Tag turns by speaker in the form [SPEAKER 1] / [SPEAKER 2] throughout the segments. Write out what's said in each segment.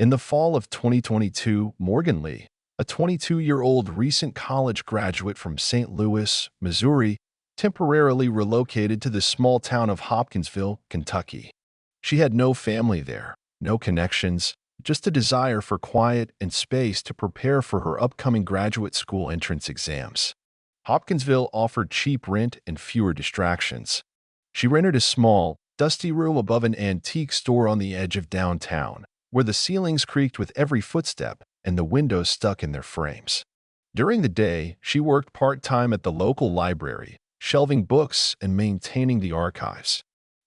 [SPEAKER 1] In the fall of 2022, Morgan Lee, a 22-year-old recent college graduate from St. Louis, Missouri, temporarily relocated to the small town of Hopkinsville, Kentucky. She had no family there, no connections, just a desire for quiet and space to prepare for her upcoming graduate school entrance exams. Hopkinsville offered cheap rent and fewer distractions. She rented a small, dusty room above an antique store on the edge of downtown, where the ceilings creaked with every footstep and the windows stuck in their frames. During the day, she worked part-time at the local library, shelving books and maintaining the archives.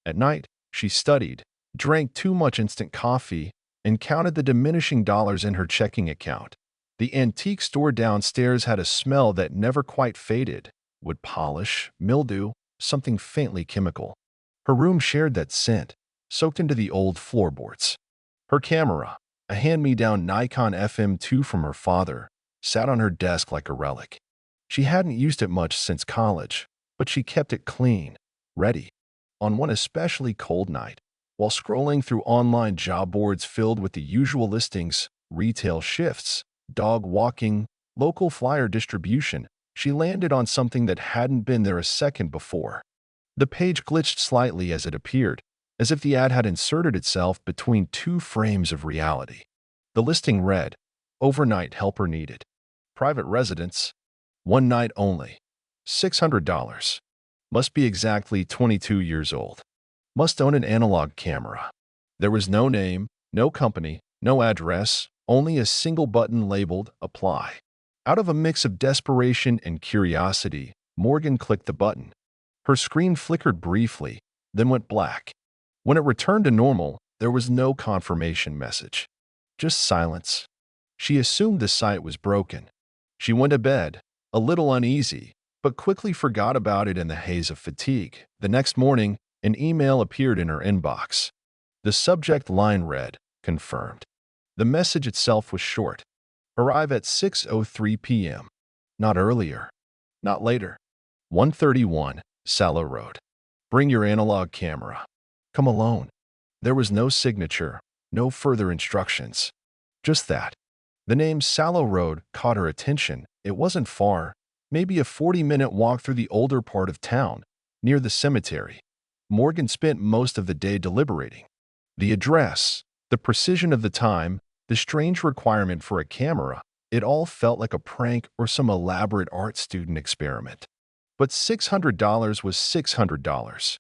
[SPEAKER 1] At night, she studied, drank too much instant coffee, and counted the diminishing dollars in her checking account. The antique store downstairs had a smell that never quite faded: wood polish, mildew, something faintly chemical. Her room shared that scent, soaked into the old floorboards. Her camera, a hand-me-down Nikon FM2 from her father, sat on her desk like a relic. She hadn't used it much since college, but she kept it clean, ready. On one especially cold night, while scrolling through online job boards filled with the usual listings, retail shifts, dog walking, local flyer distribution, she landed on something that hadn't been there a second before. The page glitched slightly as it appeared, as if the ad had inserted itself between two frames of reality. The listing read, "Overnight helper needed. Private residence. One night only. $600. Must be exactly 22 years old. Must own an analog camera." There was no name, no company, no address, only a single button labeled "Apply." Out of a mix of desperation and curiosity, Morgan clicked the button. Her screen flickered briefly, then went black. When it returned to normal, there was no confirmation message. Just silence. She assumed the site was broken. She went to bed, a little uneasy, but quickly forgot about it in the haze of fatigue. The next morning, an email appeared in her inbox. The subject line read, "Confirmed." The message itself was short. "Arrive at 6:03 p.m. Not earlier. Not later. 131 Sallow Road. Bring your analog camera. Come alone." There was no signature, no further instructions. Just that. The name Sallow Road caught her attention. It wasn't far, maybe a 40-minute walk through the older part of town, near the cemetery. Morgan spent most of the day deliberating. The address, the precision of the time, the strange requirement for a camera, it all felt like a prank or some elaborate art student experiment. But $600 was $600.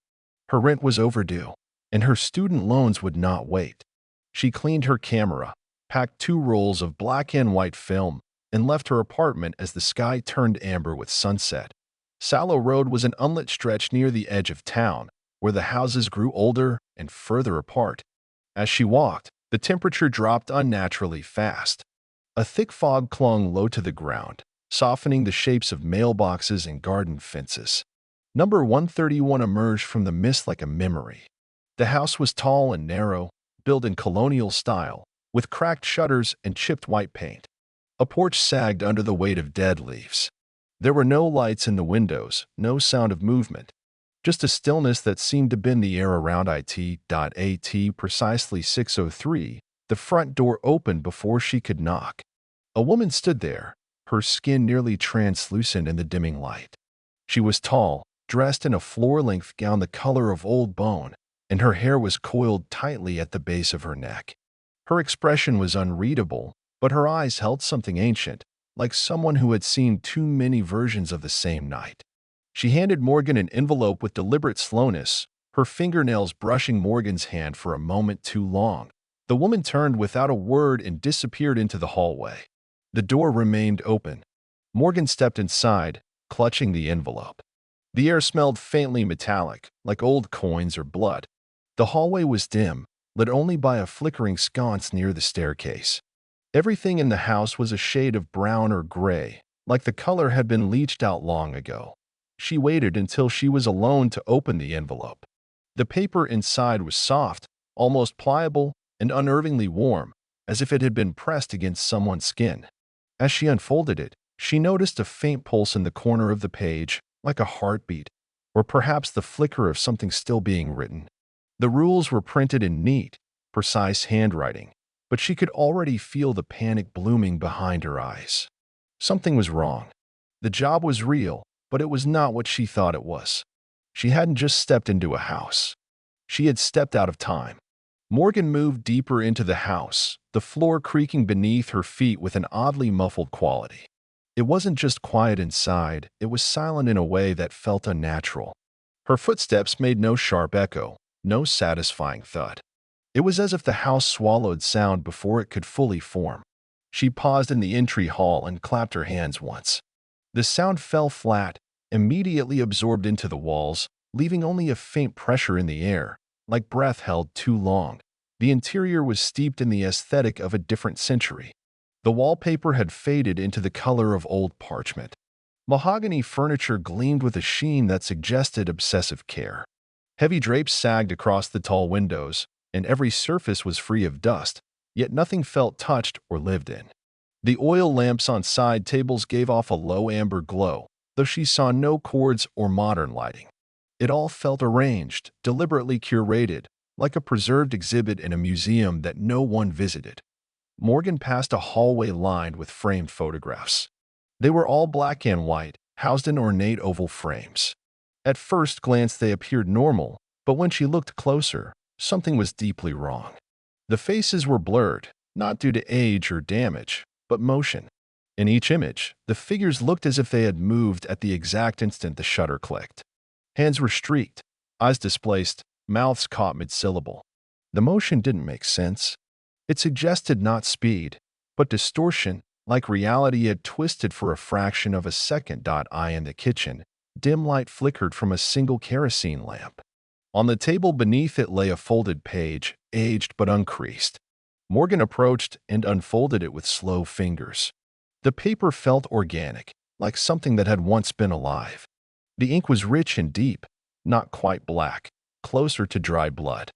[SPEAKER 1] Her rent was overdue, and her student loans would not wait. She cleaned her camera, packed 2 rolls of black and white film, and left her apartment as the sky turned amber with sunset. Sallow Road was an unlit stretch near the edge of town, where the houses grew older and further apart. As she walked, the temperature dropped unnaturally fast. A thick fog clung low to the ground, softening the shapes of mailboxes and garden fences. Number 131 emerged from the mist like a memory. The house was tall and narrow, built in colonial style, with cracked shutters and chipped white paint. A porch sagged under the weight of dead leaves. There were no lights in the windows, no sound of movement, just a stillness that seemed to bend the air around it. At precisely 6:03, the front door opened before she could knock. A woman stood there, her skin nearly translucent in the dimming light. She was tall, dressed in a floor-length gown the color of old bone, and her hair was coiled tightly at the base of her neck. Her expression was unreadable, but her eyes held something ancient, like someone who had seen too many versions of the same night. She handed Morgan an envelope with deliberate slowness, her fingernails brushing Morgan's hand for a moment too long. The woman turned without a word and disappeared into the hallway. The door remained open. Morgan stepped inside, clutching the envelope. The air smelled faintly metallic, like old coins or blood. The hallway was dim, lit only by a flickering sconce near the staircase. Everything in the house was a shade of brown or gray, like the color had been leached out long ago. She waited until she was alone to open the envelope. The paper inside was soft, almost pliable, and unnervingly warm, as if it had been pressed against someone's skin. As she unfolded it, she noticed a faint pulse in the corner of the page, like a heartbeat, or perhaps the flicker of something still being written. The rules were printed in neat, precise handwriting. but she could already feel the panic blooming behind her eyes. Something was wrong. The job was real, but it was not what she thought it was. She hadn't just stepped into a house. She had stepped out of time. Morgan moved deeper into the house, the floor creaking beneath her feet with an oddly muffled quality. It wasn't just quiet inside, it was silent in a way that felt unnatural. Her footsteps made no sharp echo, no satisfying thud. It was as if the house swallowed sound before it could fully form. She paused in the entry hall and clapped her hands once. The sound fell flat, immediately absorbed into the walls, leaving only a faint pressure in the air, like breath held too long. The interior was steeped in the aesthetic of a different century. The wallpaper had faded into the color of old parchment. Mahogany furniture gleamed with a sheen that suggested obsessive care. Heavy drapes sagged across the tall windows, and every surface was free of dust, yet nothing felt touched or lived in. The oil lamps on side tables gave off a low amber glow, though she saw no cords or modern lighting. It all felt arranged, deliberately curated, like a preserved exhibit in a museum that no one visited. Morgan passed a hallway lined with framed photographs. They were all black and white, housed in ornate oval frames. At first glance they appeared normal, but when she looked closer, something was deeply wrong. The faces were blurred, not due to age or damage, but motion. In each image, the figures looked as if they had moved at the exact instant the shutter clicked. Hands were streaked, eyes displaced, mouths caught mid-syllable. The motion didn't make sense. It suggested not speed, but distortion, like reality had twisted for a fraction of a second. Eye in the kitchen, dim light flickered from a single kerosene lamp. On the table beneath it lay a folded page, aged but uncreased. Morgan approached and unfolded it with slow fingers. The paper felt organic, like something that had once been alive. The ink was rich and deep, not quite black, closer to dry blood.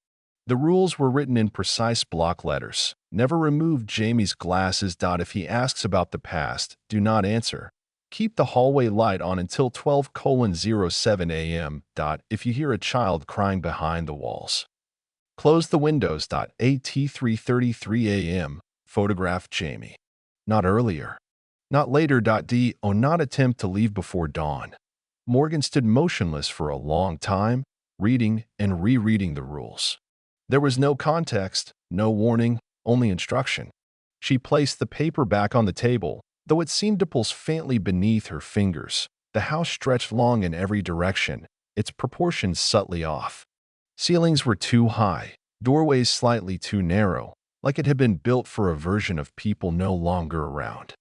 [SPEAKER 1] The rules were written in precise block letters. Never remove Jamie's glasses. If he asks about the past, do not answer. Keep the hallway light on until 12:07 a.m. If you hear a child crying behind the walls, close the windows. At 3:33 a.m. Photograph Jamie. Not earlier. Not later. Not attempt to leave before dawn. Morgan stood motionless for a long time, reading and rereading the rules. There was no context, no warning, only instruction. She placed the paper back on the table, though it seemed to pulse faintly beneath her fingers. The house stretched long in every direction, its proportions subtly off. Ceilings were too high, doorways slightly too narrow, like it had been built for a version of people no longer around.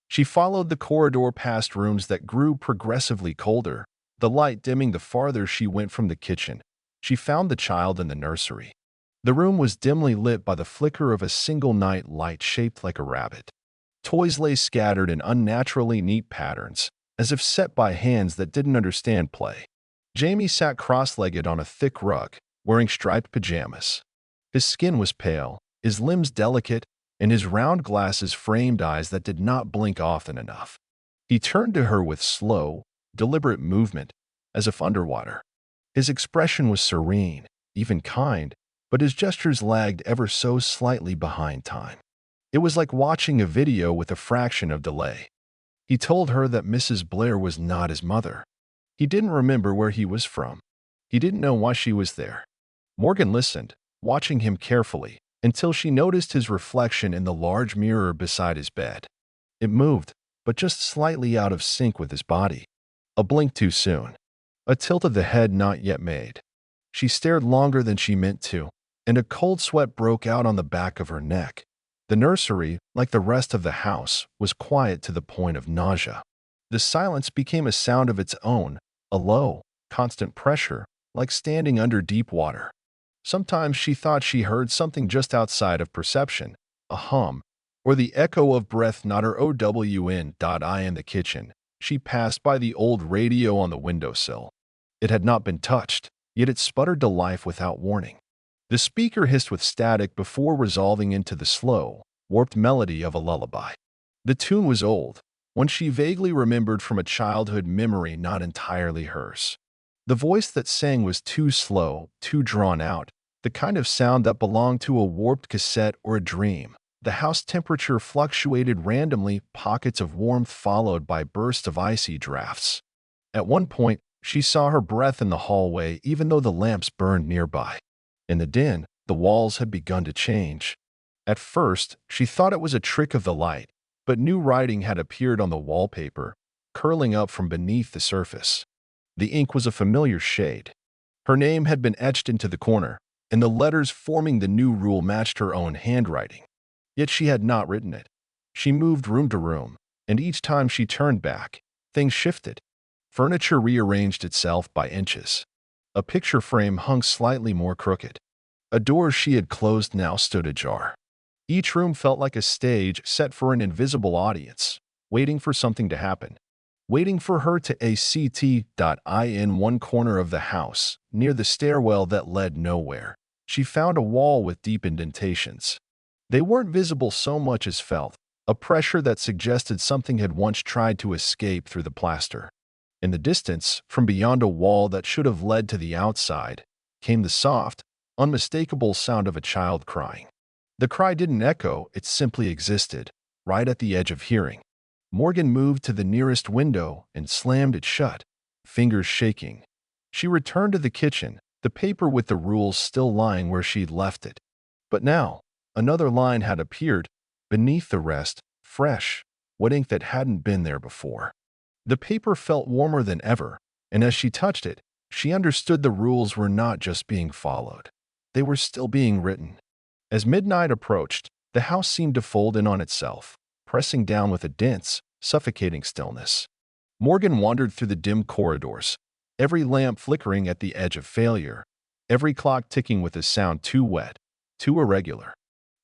[SPEAKER 1] She followed the corridor past rooms that grew progressively colder, the light dimming the farther she went from the kitchen. She found the child in the nursery. The room was dimly lit by the flicker of a single night light shaped like a rabbit. Toys lay scattered in unnaturally neat patterns, as if set by hands that didn't understand play. Jamie sat cross-legged on a thick rug, wearing striped pajamas. His skin was pale, his limbs delicate, and his round glasses framed eyes that did not blink often enough. He turned to her with slow, deliberate movement, as if underwater. His expression was serene, even kind, but his gestures lagged ever so slightly behind time. It was like watching a video with a fraction of delay. He told her that Mrs. Blair was not his mother. He didn't remember where he was from. He didn't know why she was there. Morgan listened, watching him carefully, until she noticed his reflection in the large mirror beside his bed. It moved, but just slightly out of sync with his body. A blink too soon. A tilt of the head not yet made. She stared longer than she meant to, and a cold sweat broke out on the back of her neck. The nursery, like the rest of the house, was quiet to the point of nausea. The silence became a sound of its own, a low, constant pressure, like standing under deep water. Sometimes she thought she heard something just outside of perception, a hum, or the echo of breath. Not her own. In the kitchen, she passed by the old radio on the windowsill. It had not been touched, yet it sputtered to life without warning. The speaker hissed with static before resolving into the slow, warped melody of a lullaby. The tune was old, one she vaguely remembered from a childhood memory not entirely hers. The voice that sang was too slow, too drawn out, the kind of sound that belonged to a warped cassette or a dream, The house temperature fluctuated randomly, pockets of warmth followed by bursts of icy drafts. At one point, she saw her breath in the hallway even though the lamps burned nearby. In the den, the walls had begun to change. At first, she thought it was a trick of the light, but new writing had appeared on the wallpaper, curling up from beneath the surface. The ink was a familiar shade. Her name had been etched into the corner, and the letters forming the new rule matched her own handwriting. Yet she had not written it. She moved room to room, and each time she turned back, things shifted. Furniture rearranged itself by inches. A picture frame hung slightly more crooked. A door she had closed now stood ajar. Each room felt like a stage set for an invisible audience, waiting for something to happen. Waiting for her to in one corner of the house, near the stairwell that led nowhere. She found a wall with deep indentations. They weren't visible so much as felt, a pressure that suggested something had once tried to escape through the plaster. In the distance, from beyond a wall that should have led to the outside, came the soft, unmistakable sound of a child crying. The cry didn't echo, it simply existed, right at the edge of hearing. Morgan moved to the nearest window and slammed it shut, fingers shaking. She returned to the kitchen, the paper with the rules still lying where she'd left it. But now, another line had appeared, beneath the rest, fresh, what ink that hadn't been there before. The paper felt warmer than ever, and as she touched it, she understood the rules were not just being followed. They were still being written. As midnight approached, the house seemed to fold in on itself, pressing down with a dense, suffocating stillness. Morgan wandered through the dim corridors, every lamp flickering at the edge of failure, every clock ticking with a sound too wet, too irregular.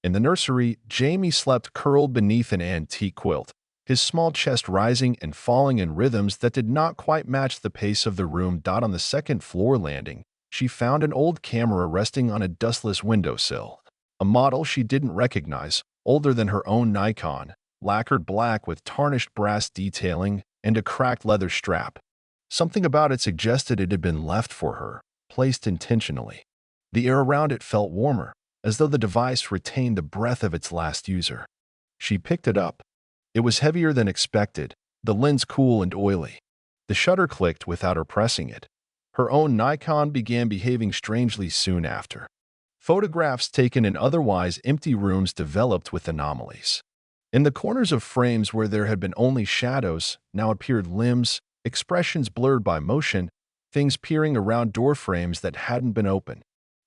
[SPEAKER 1] In the nursery, Jamie slept curled beneath an antique quilt, his small chest rising and falling in rhythms that did not quite match the pace of the room. On the second floor landing, she found an old camera resting on a dustless windowsill. A model she didn't recognize, older than her own Nikon, lacquered black with tarnished brass detailing and a cracked leather strap. Something about it suggested it had been left for her, placed intentionally. The air around it felt warmer, as though the device retained the breath of its last user. She picked it up. It was heavier than expected, the lens cool and oily. The shutter clicked without her pressing it. Her own Nikon began behaving strangely soon after. Photographs taken in otherwise empty rooms developed with anomalies. In the corners of frames where there had been only shadows, now appeared limbs, expressions blurred by motion, things peering around door frames that hadn't been opened.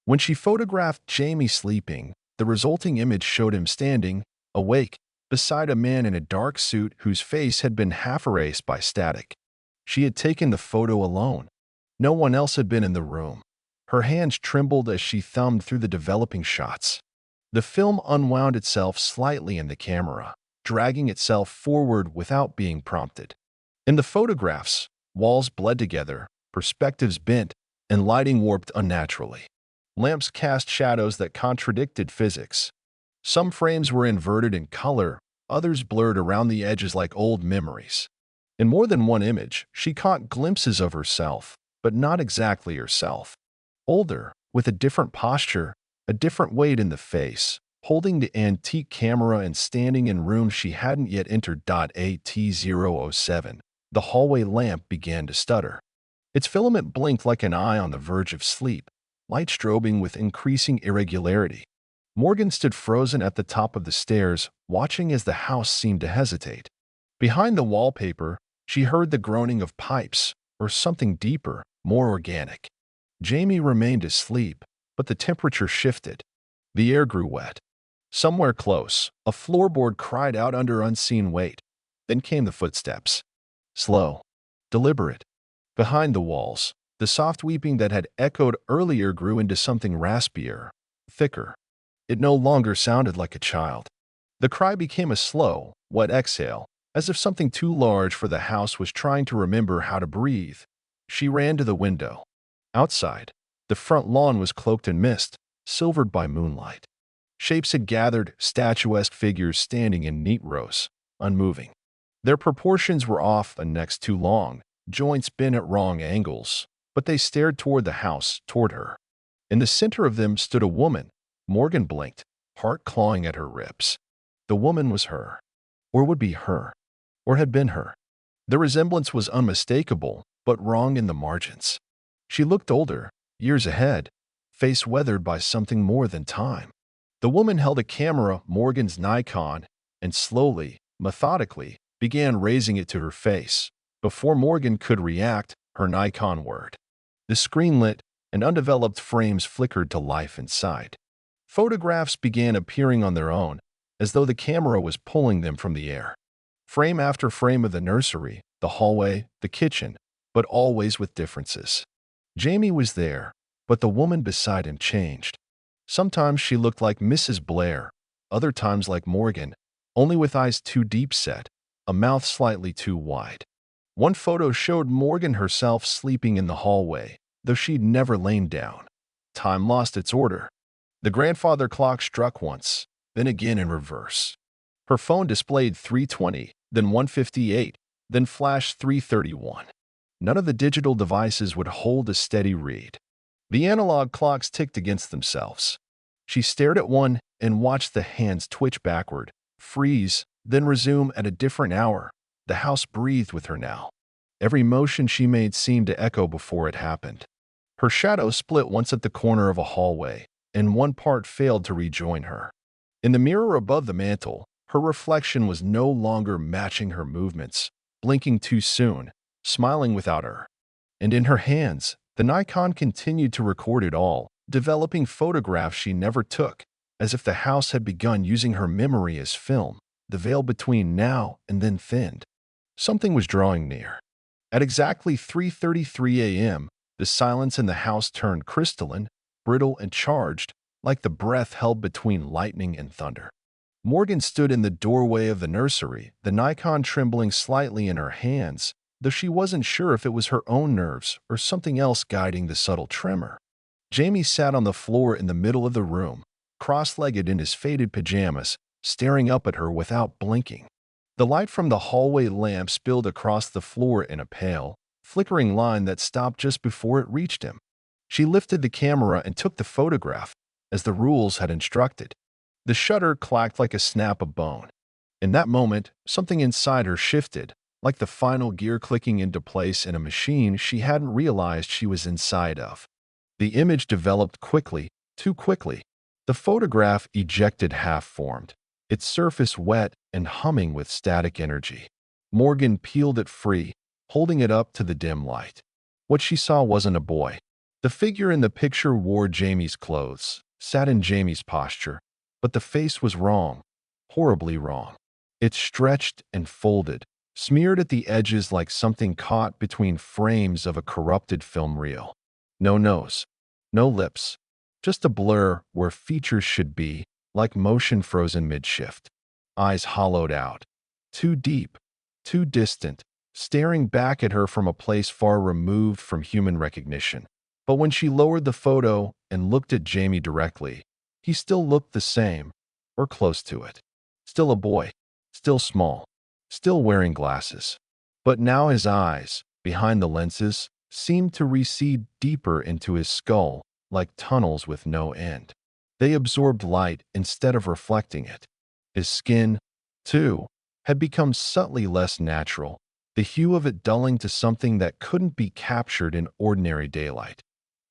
[SPEAKER 1] When she photographed Jamie sleeping, the resulting image showed him standing, awake, beside a man in a dark suit whose face had been half erased by static. She had taken the photo alone. No one else had been in the room. Her hands trembled as she thumbed through the developing shots. The film unwound itself slightly in the camera, dragging itself forward without being prompted. In the photographs, walls bled together, perspectives bent, and lighting warped unnaturally. Lamps cast shadows that contradicted physics. Some frames were inverted in color, others blurred around the edges like old memories. In more than one image, she caught glimpses of herself, but not exactly herself. Older, with a different posture, a different weight in the face, holding the antique camera and standing in rooms she hadn't yet entered. AT-007, the hallway lamp began to stutter. Its filament blinked like an eye on the verge of sleep, light strobing with increasing irregularity. Morgan stood frozen at the top of the stairs, watching as the house seemed to hesitate. Behind the wallpaper, she heard the groaning of pipes, or something deeper, more organic. Jamie remained asleep, but the temperature shifted. The air grew wet. Somewhere close, a floorboard cried out under unseen weight. Then came the footsteps. Slow, deliberate. Behind the walls, the soft weeping that had echoed earlier grew into something raspier, thicker. It no longer sounded like a child. The cry became a slow, wet exhale, as if something too large for the house was trying to remember how to breathe. She ran to the window. Outside, the front lawn was cloaked in mist, silvered by moonlight. Shapes had gathered, statuesque figures standing in neat rows, unmoving. Their proportions were off, a necks too long, joints bent at wrong angles, but they stared toward the house, toward her. In the center of them stood a woman. Morgan blinked, heart clawing at her ribs. The woman was her, or would be her, or had been her. The resemblance was unmistakable, but wrong in the margins. She looked older, years ahead, face weathered by something more than time. The woman held a camera, Morgan's Nikon, and slowly, methodically, began raising it to her face. Before Morgan could react, her Nikon whirred. The screen lit, and undeveloped frames flickered to life inside. Photographs began appearing on their own, as though the camera was pulling them from the air. Frame after frame of the nursery, the hallway, the kitchen, but always with differences. Jamie was there, but the woman beside him changed. Sometimes she looked like Mrs. Blair, other times like Morgan, only with eyes too deep set, a mouth slightly too wide. One photo showed Morgan herself sleeping in the hallway, though she'd never lain down. Time lost its order. The grandfather clock struck once, then again in reverse. Her phone displayed 3:20, then 1:58, then flashed 3:31. None of the digital devices would hold a steady read. The analog clocks ticked against themselves. She stared at one and watched the hands twitch backward, freeze, then resume at a different hour. The house breathed with her now. Every motion she made seemed to echo before it happened. Her shadow split once at the corner of a hallway, and one part failed to rejoin her. In the mirror above the mantel, her reflection was no longer matching her movements, blinking too soon, smiling without her. And in her hands, the Nikon continued to record it all, developing photographs she never took, as if the house had begun using her memory as film, the veil between now and then thinned. Something was drawing near. At exactly 3:33 a.m., the silence in the house turned crystalline, brittle, and charged, like the breath held between lightning and thunder. Morgan stood in the doorway of the nursery, the Nikon trembling slightly in her hands, though she wasn't sure if it was her own nerves or something else guiding the subtle tremor. Jamie sat on the floor in the middle of the room, cross-legged in his faded pajamas, staring up at her without blinking. The light from the hallway lamp spilled across the floor in a pale, flickering line that stopped just before it reached him. She lifted the camera and took the photograph, as the rules had instructed. The shutter clacked like a snap of bone. In that moment, something inside her shifted, like the final gear clicking into place in a machine she hadn't realized she was inside of. The image developed quickly, too quickly. The photograph ejected half-formed, its surface wet and humming with static energy. Morgan peeled it free, holding it up to the dim light. What she saw wasn't a boy. The figure in the picture wore Jamie's clothes, sat in Jamie's posture, but the face was wrong, horribly wrong. It stretched and folded, smeared at the edges like something caught between frames of a corrupted film reel. No nose, no lips, just a blur where features should be, like motion frozen mid-shift. Eyes hollowed out, too deep, too distant, staring back at her from a place far removed from human recognition. But when she lowered the photo and looked at Jamie directly, he still looked the same, or close to it. Still a boy, still small, still wearing glasses. But now his eyes, behind the lenses, seemed to recede deeper into his skull, like tunnels with no end. They absorbed light instead of reflecting it. His skin, too, had become subtly less natural, the hue of it dulling to something that couldn't be captured in ordinary daylight.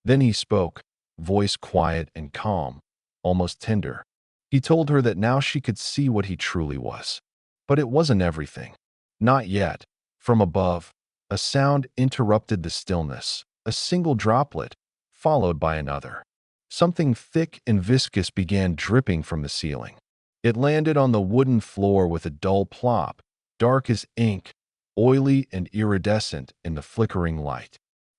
[SPEAKER 1] Then he spoke, voice quiet and calm, almost tender. He told her that now she could see what he truly was. But it wasn't everything. Not yet. From above, a sound interrupted the stillness, a single droplet, followed by another. Something thick and viscous began dripping from the ceiling. It landed on the wooden floor with a dull plop, dark as ink, oily and iridescent in the flickering light.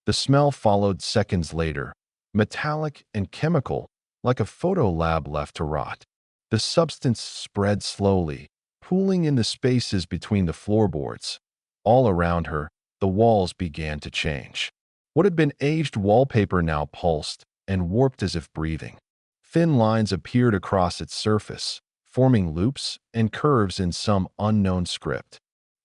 [SPEAKER 1] The smell followed seconds later, metallic and chemical, like a photo lab left to rot. The substance spread slowly, pooling in the spaces between the floorboards. All around her, the walls began to change. What had been aged wallpaper now pulsed and warped as if breathing. Thin lines appeared across its surface, forming loops and curves in some unknown script.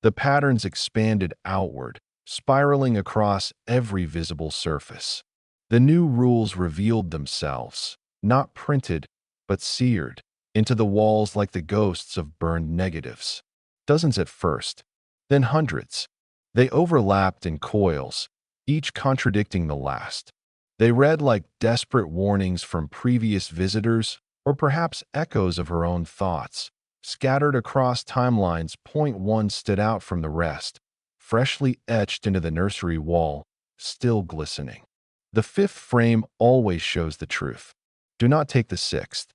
[SPEAKER 1] The patterns expanded outward, spiraling across every visible surface. The new rules revealed themselves, not printed, but seared, into the walls like the ghosts of burned negatives. Dozens at first, then hundreds. They overlapped in coils, each contradicting the last. They read like desperate warnings from previous visitors, or perhaps echoes of her own thoughts. Scattered across timelines, point one stood out from the rest, freshly etched into the nursery wall, still glistening. The fifth frame always shows the truth. Do not take the sixth.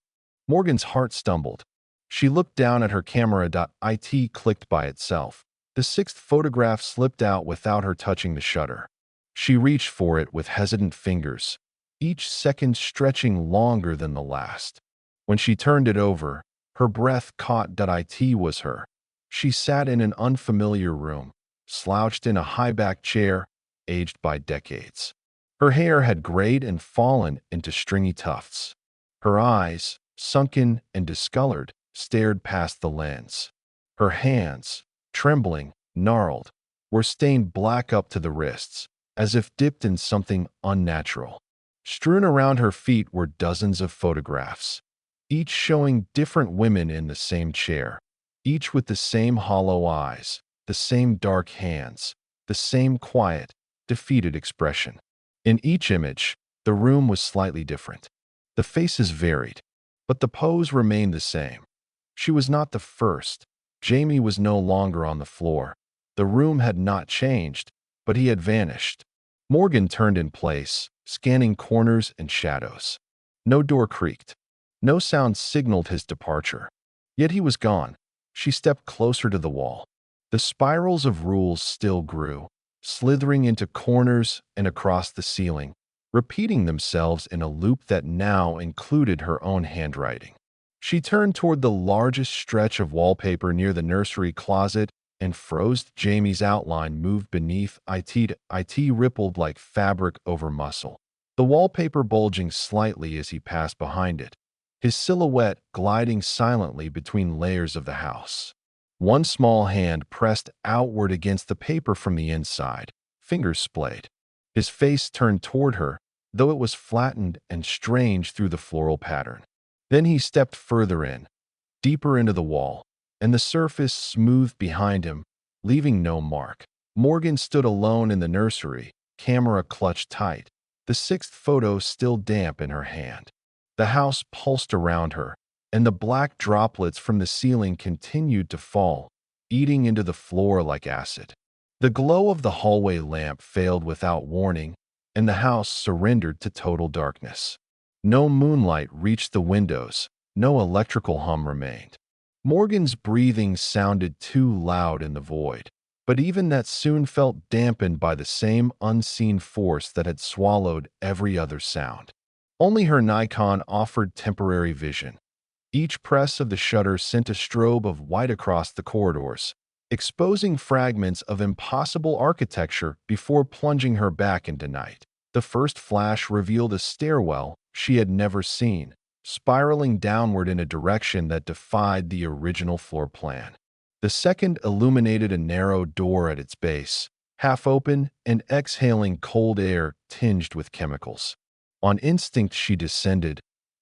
[SPEAKER 1] Morgan's heart stumbled. She looked down at her camera. It clicked by itself. The sixth photograph slipped out without her touching the shutter. She reached for it with hesitant fingers, each second stretching longer than the last. When she turned it over, her breath caught. It was her. She sat in an unfamiliar room, slouched in a high-backed chair, aged by decades. Her hair had grayed and fallen into stringy tufts. Her eyes, sunken and discolored, stared past the lens. Her hands, trembling, gnarled, were stained black up to the wrists, as if dipped in something unnatural. Strewn around her feet were dozens of photographs, each showing different women in the same chair, each with the same hollow eyes, the same dark hands, the same quiet, defeated expression. In each image, the room was slightly different. The faces varied, but the pose remained the same. She was not the first. Jamie was no longer on the floor. The room had not changed, but he had vanished. Morgan turned in place, scanning corners and shadows. No door creaked. No sound signaled his departure. Yet he was gone. She stepped closer to the wall. The spirals of rules still grew, slithering into corners and across the ceiling, repeating themselves in a loop that now included her own handwriting. She turned toward the largest stretch of wallpaper near the nursery closet and froze. Jamie's outline moved beneath. It rippled like fabric over muscle, the wallpaper bulging slightly as he passed behind it, his silhouette gliding silently between layers of the house. One small hand pressed outward against the paper from the inside, fingers splayed. His face turned toward her, though it was flattened and strange through the floral pattern. Then he stepped further in, deeper into the wall, and the surface smoothed behind him, leaving no mark. Morgan stood alone in the nursery, camera clutched tight, the sixth photo still damp in her hand. The house pulsed around her, and the black droplets from the ceiling continued to fall, eating into the floor like acid. The glow of the hallway lamp failed without warning, and the house surrendered to total darkness. No moonlight reached the windows, no electrical hum remained. Morgan's breathing sounded too loud in the void, but even that soon felt dampened by the same unseen force that had swallowed every other sound. Only her Nikon offered temporary vision. Each press of the shutter sent a strobe of white across the corridors, exposing fragments of impossible architecture before plunging her back into night. The first flash revealed a stairwell she had never seen, spiraling downward in a direction that defied the original floor plan. The second illuminated a narrow door at its base, half open and exhaling cold air tinged with chemicals. On instinct she descended,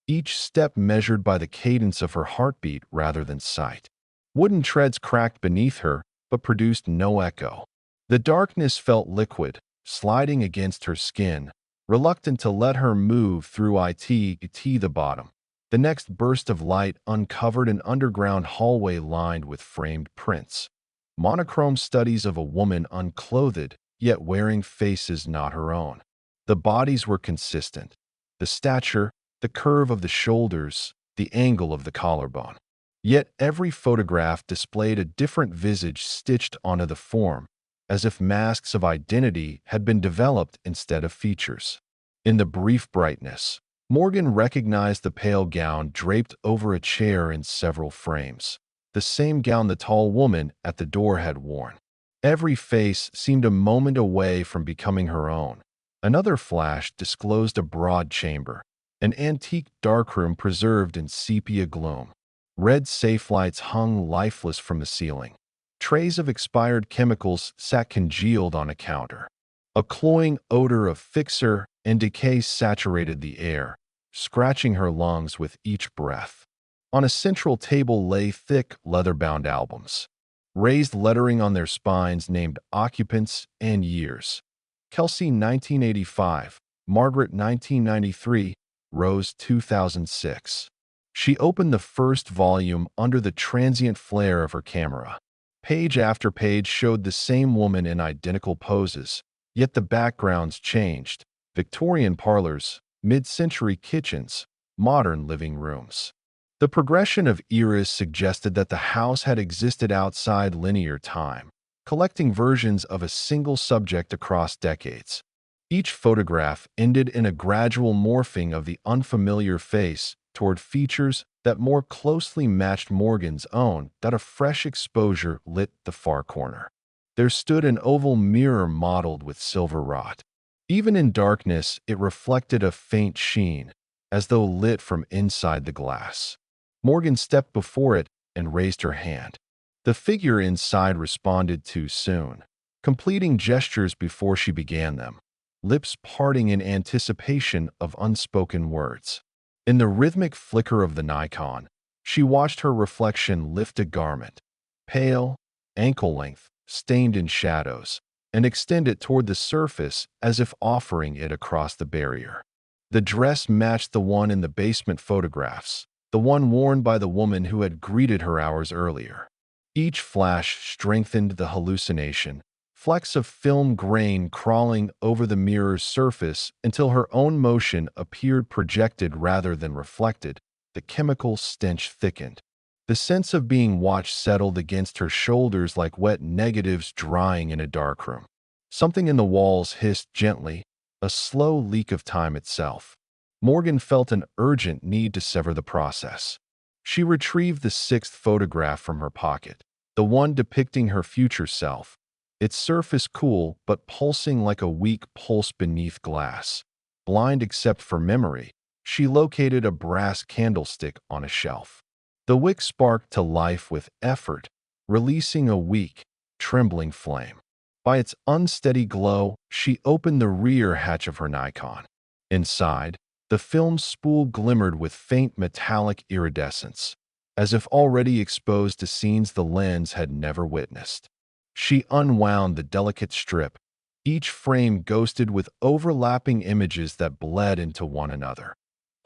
[SPEAKER 1] each step measured by the cadence of her heartbeat rather than sight. Wooden treads cracked beneath her, but produced no echo. The darkness felt liquid, sliding against her skin, reluctant to let her move through. The bottom. The next burst of light uncovered an underground hallway lined with framed prints, monochrome studies of a woman unclothed, yet wearing faces not her own. The bodies were consistent, the stature, the curve of the shoulders, the angle of the collarbone. Yet every photograph displayed a different visage stitched onto the form, as if masks of identity had been developed instead of features. In the brief brightness, Morgan recognized the pale gown draped over a chair in several frames, the same gown the tall woman at the door had worn. Every face seemed a moment away from becoming her own. Another flash disclosed a broad chamber, an antique darkroom preserved in sepia gloom. Red safe lights hung lifeless from the ceiling. Trays of expired chemicals sat congealed on a counter. A cloying odor of fixer and decay saturated the air, scratching her lungs with each breath. On a central table lay thick, leather-bound albums. Raised lettering on their spines named occupants and years. Kelsey 1985, Margaret 1993, Rose 2006. She opened the first volume under the transient flare of her camera. Page after page showed the same woman in identical poses, yet the backgrounds changed. Victorian parlors, mid-century kitchens, modern living rooms. The progression of eras suggested that the house had existed outside linear time, collecting versions of a single subject across decades. Each photograph ended in a gradual morphing of the unfamiliar face toward features that more closely matched Morgan's own. That a fresh exposure lit the far corner. There stood an oval mirror mottled with silver wrought. Even in darkness, it reflected a faint sheen, as though lit from inside the glass. Morgan stepped before it and raised her hand. The figure inside responded too soon, completing gestures before she began them, lips parting in anticipation of unspoken words. In the rhythmic flicker of the Nikon, she watched her reflection lift a garment, pale, ankle-length, stained in shadows, and extend it toward the surface as if offering it across the barrier. The dress matched the one in the basement photographs, the one worn by the woman who had greeted her hours earlier. Each flash strengthened the hallucination, flecks of film grain crawling over the mirror's surface until her own motion appeared projected rather than reflected. The chemical stench thickened. The sense of being watched settled against her shoulders like wet negatives drying in a darkroom. Something in the walls hissed gently, a slow leak of time itself. Morgan felt an urgent need to sever the process. She retrieved the sixth photograph from her pocket, the one depicting her future self, its surface cool but pulsing like a weak pulse beneath glass. Blind except for memory, she located a brass candlestick on a shelf. The wick sparked to life with effort, releasing a weak, trembling flame. By its unsteady glow, she opened the rear hatch of her Nikon. Inside, the film spool glimmered with faint metallic iridescence, as if already exposed to scenes the lens had never witnessed. She unwound the delicate strip, each frame ghosted with overlapping images that bled into one another.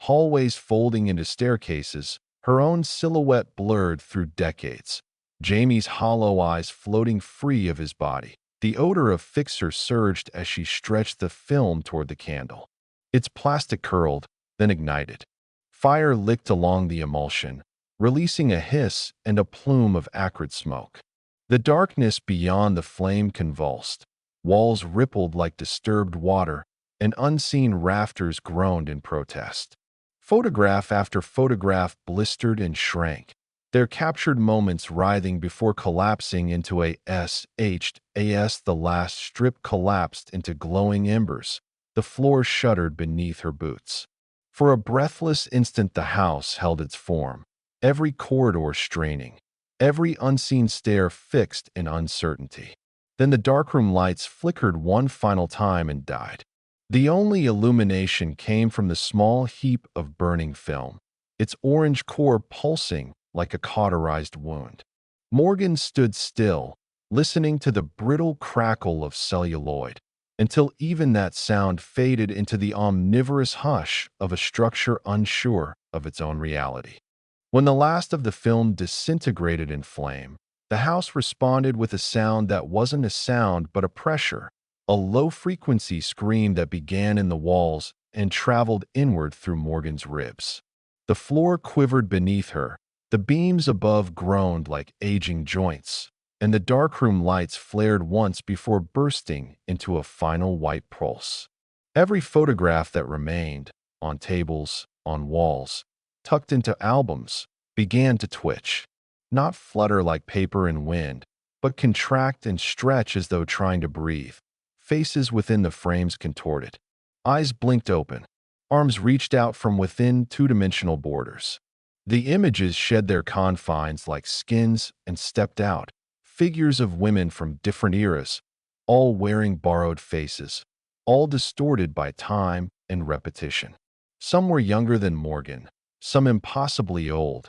[SPEAKER 1] Hallways folding into staircases, her own silhouette blurred through decades, Jamie's hollow eyes floating free of his body. The odor of fixer surged as she stretched the film toward the candle. Its plastic curled, then ignited. Fire licked along the emulsion, releasing a hiss and a plume of acrid smoke. The darkness beyond the flame convulsed. Walls rippled like disturbed water, and unseen rafters groaned in protest. Photograph after photograph blistered and shrank, their captured moments writhing before collapsing into a SHAS. The last strip collapsed into glowing embers. The floor shuddered beneath her boots. For a breathless instant the house held its form, every corridor straining, every unseen stair fixed in uncertainty. Then the darkroom lights flickered one final time and died. The only illumination came from the small heap of burning film, its orange core pulsing like a cauterized wound. Morgan stood still, listening to the brittle crackle of celluloid, until even that sound faded into the omnivorous hush of a structure unsure of its own reality. When the last of the film disintegrated in flame, the house responded with a sound that wasn't a sound but a pressure, a low-frequency scream that began in the walls and traveled inward through Morgan's ribs. The floor quivered beneath her, the beams above groaned like aging joints, and the darkroom lights flared once before bursting into a final white pulse. Every photograph that remained, on tables, on walls, tucked into albums, began to twitch, not flutter like paper in wind, but contract and stretch as though trying to breathe. Faces within the frames contorted. Eyes blinked open. Arms reached out from within two-dimensional borders. The images shed their confines like skins and stepped out, figures of women from different eras, all wearing borrowed faces, all distorted by time and repetition. Some were younger than Morgan, some impossibly old,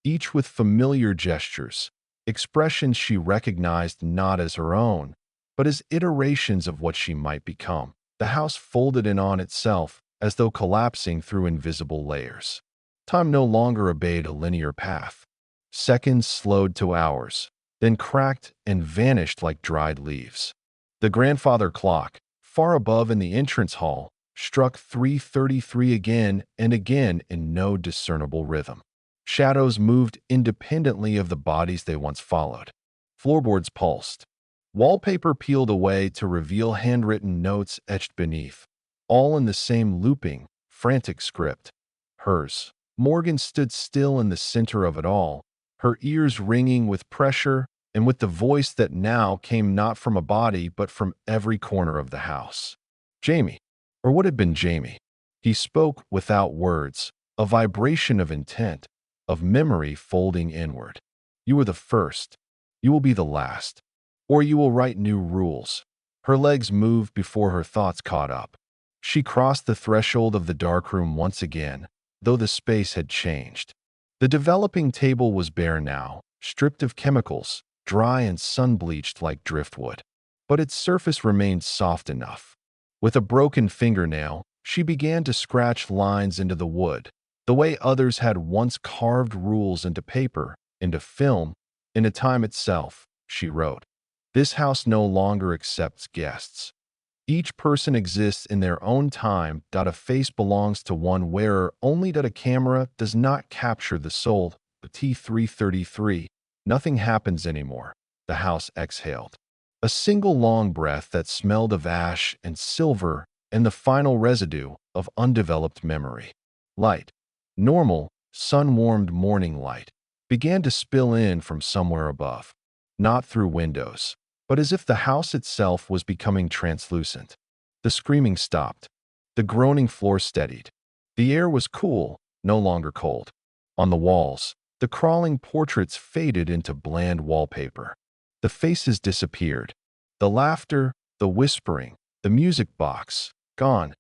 [SPEAKER 1] each with familiar gestures, expressions she recognized not as her own, but as iterations of what she might become. The house folded in on itself, as though collapsing through invisible layers. Time no longer obeyed a linear path. Seconds slowed to hours, then cracked and vanished like dried leaves. The grandfather clock, far above in the entrance hall, struck 3:33 again and again in no discernible rhythm. Shadows moved independently of the bodies they once followed. Floorboards pulsed. Wallpaper peeled away to reveal handwritten notes etched beneath, all in the same looping, frantic script. Hers. Morgan stood still in the center of it all, her ears ringing with pressure and with the voice that now came not from a body but from every corner of the house. Jamie, or what had been Jamie. He spoke without words, a vibration of intent, of memory folding inward. You were the first. You will be the last. Or you will write new rules. Her legs moved before her thoughts caught up. She crossed the threshold of the darkroom once again, though the space had changed. The developing table was bare now, stripped of chemicals, dry and sun-bleached like driftwood. But its surface remained soft enough. With a broken fingernail, she began to scratch lines into the wood, the way others had once carved rules into paper, into film, into time itself. She wrote, "This house no longer accepts guests. Each person exists in their own time. A face belongs to one wearer only. A camera does not capture the soul." T333. Nothing happens anymore. The house exhaled. A single long breath that smelled of ash and silver and the final residue of undeveloped memory. Light, normal, sun-warmed morning light, began to spill in from somewhere above, not through windows, but as if the house itself was becoming translucent. The screaming stopped. The groaning floor steadied. The air was cool, no longer cold. On the walls, the crawling portraits faded into bland wallpaper. The faces disappeared. The laughter, the whispering, the music box, gone.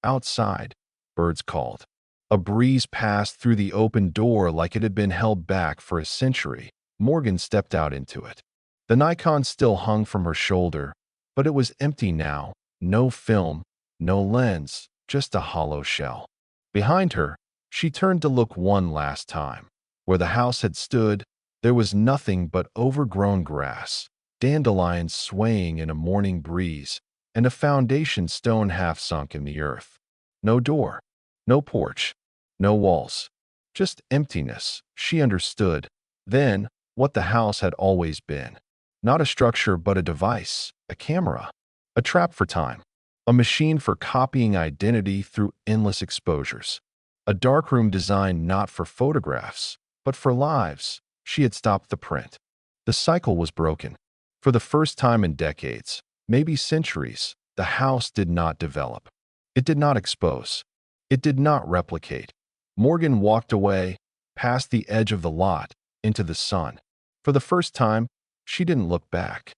[SPEAKER 1] Outside, birds called. A breeze passed through the open door like it had been held back for a century. Morgan stepped out into it. The Nikon still hung from her shoulder, but it was empty now. No film, no lens, just a hollow shell. Behind her, she turned to look one last time. Where the house had stood, there was nothing but overgrown grass, dandelions swaying in a morning breeze, and a foundation stone half sunk in the earth. No door, no porch, no walls, just emptiness. She understood, then, what the house had always been. Not a structure but a device, a camera, a trap for time, a machine for copying identity through endless exposures. A darkroom designed not for photographs, but for lives. She had stopped the print. The cycle was broken. For the first time in decades, maybe centuries, the house did not develop. It did not expose. It did not replicate. Morgan walked away, past the edge of the lot, into the sun. For the first time, she didn't look back.